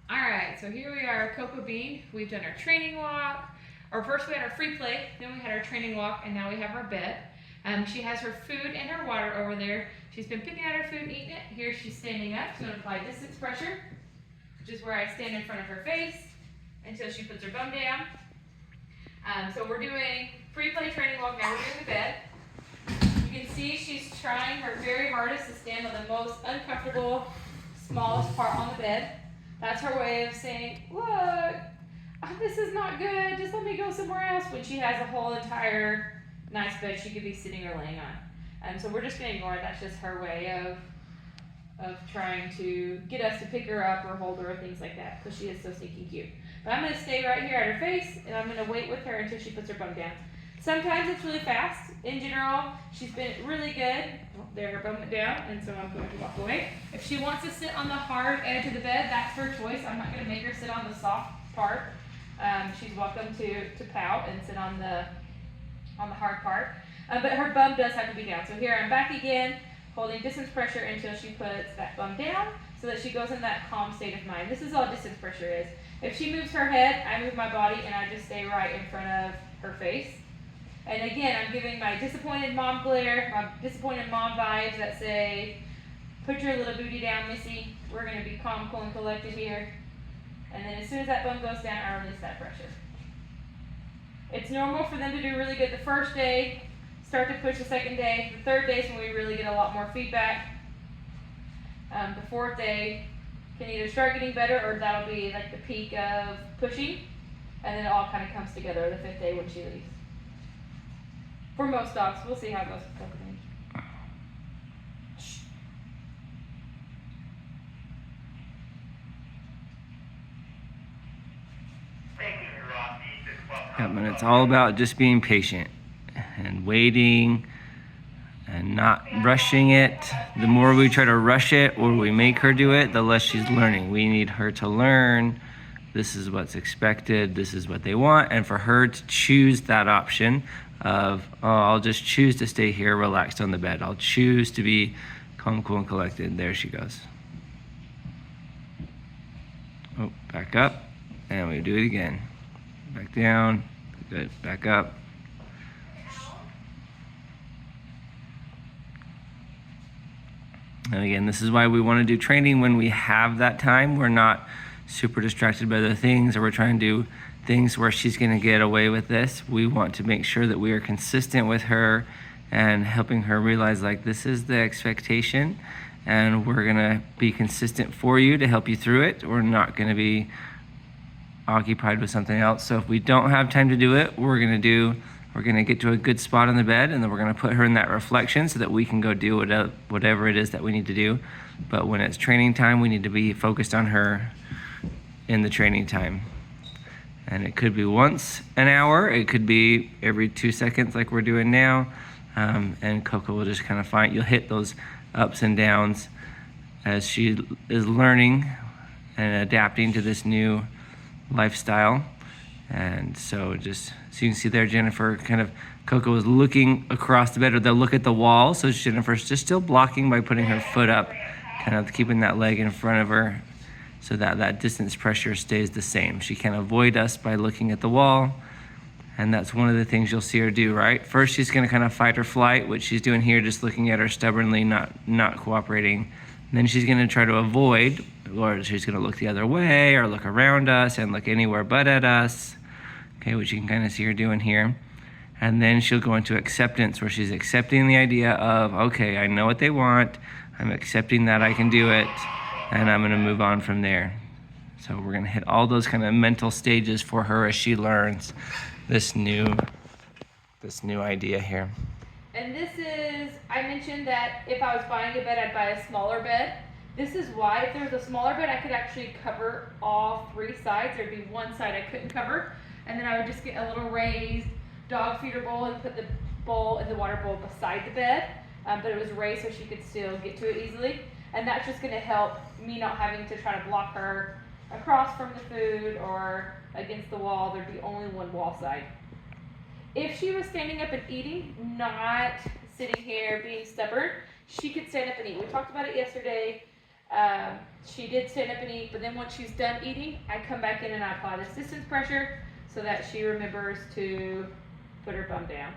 All right, so here we are, cocobean. We've done our training walk, or first we had our free play, then we had our training walk, and now we have our bed. She has her food and her water over there. She's been picking out her food, eating it. Here she's standing up. She's going to apply distance pressure, which is where I stand in front of her face until she puts her bum down. So we're doing free play training walk, now we're doing the bed. You can see she's trying her very hardest to stand on the most uncomfortable, smallest part on the bed. That's her way of saying, look, this is not good, just let me go somewhere else, when she has a whole entire nice bed she could be sitting or laying on. And so we're just going to ignore it. That's just her way of trying to get us to pick her up or hold her or things like that, because she is so sneaky cute. But I'm going to stay right here at her face, and I'm going to wait with her until she puts her bum down. Sometimes it's really fast. In general, she's been really good. Oh, there, her bum went down, and so I'm going to walk away. If she wants to sit on the hard edge of the bed, that's her choice. I'm not going to make her sit on the soft part. She's welcome to pout and sit on the hard part. But her bum does have to be down. So here I'm back again, holding distance pressure until she puts that bum down, so that she goes in that calm state of mind. This is all distance pressure is. If she moves her head, I move my body, and I just stay right in front of her face. And again, I'm giving my disappointed mom glare, my disappointed mom vibes that say, put your little booty down, Missy. We're going to be calm, cool, and collected here. And then as soon as that bum goes down, I release that pressure. It's normal for them to do really good the first day, start to push the second day. The third day is when we really get a lot more feedback. The fourth day can either start getting better, or that'll be like the peak of pushing. And then it all kind of comes together the fifth day when she leaves. For most dogs, we'll see how it goes. Yep, and it's all about just being patient and waiting and not rushing it. The more we try to rush it or we make her do it, the less she's learning. We need her to learn. This is what's expected. This is what they want. And for her to choose that option of, oh, I'll just choose to stay here relaxed on the bed. I'll choose to be calm, cool, and collected. There she goes. Oh, back up. And we do it again. Back down. Good. Back up. And again, this is why we want to do training when we have that time. We're not super distracted by other things, or we're trying to do things where she's going to get away with this. We want to make sure that we are consistent with her and helping her realize, like, this is the expectation, and we're going to be consistent for you to help you through it. We're not going to be occupied with something else. So if we don't have time to do it, we're going to get to a good spot on the bed, and then we're going to put her in that reflection so that we can go do whatever it is that we need to do. But when it's training time, we need to be focused on her in the training time. And it could be once an hour, it could be every 2 seconds like we're doing now. And Coco will just kind of find, you'll hit those ups and downs as she is learning and adapting to this new lifestyle. And so just, so you can see there, Jennifer, kind of, Coco is looking across the bed, or they'll look at the wall. So Jennifer's just still blocking by putting her foot up, kind of keeping that leg in front of her, so that distance pressure stays the same. She can't avoid us by looking at the wall. And that's one of the things you'll see her do, right? First, she's gonna kind of fight or flight, which she's doing here, just looking at her stubbornly, not cooperating. And then she's gonna try to avoid, or she's gonna look the other way, or look around us and look anywhere but at us. Okay, which you can kind of see her doing here. And then she'll go into acceptance, where she's accepting the idea of, okay, I know what they want. I'm accepting that I can do it, and I'm gonna move on from there. So we're gonna hit all those kind of mental stages for her as she learns this new idea here. And this is, I mentioned that if I was buying a bed, I'd buy a smaller bed. This is why, if there was a smaller bed, I could actually cover all three sides. There'd be one side I couldn't cover, and then I would just get a little raised dog feeder bowl and put the bowl in the water bowl beside the bed. But it was raised so she could still get to it easily. And that's just gonna help me not having to try to block her across from the food or against the wall. There'd be only one wall side. If she was standing up and eating, not sitting here being stubborn, she could stand up and eat. We talked about it yesterday. She did stand up and eat, but then once she's done eating, I come back in and I apply this distance pressure so that she remembers to put her bum down.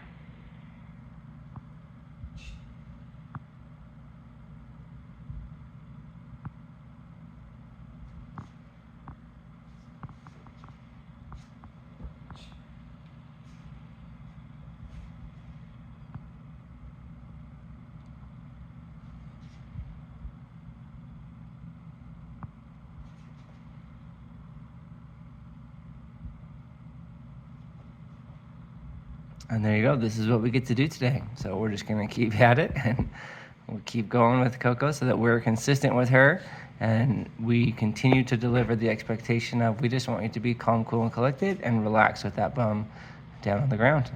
And there you go. This is what we get to do today. So we're just going to keep at it and we'll keep going with Coco so that we're consistent with her and we continue to deliver the expectation of we just want you to be calm, cool, and collected and relax with that bum down on the ground.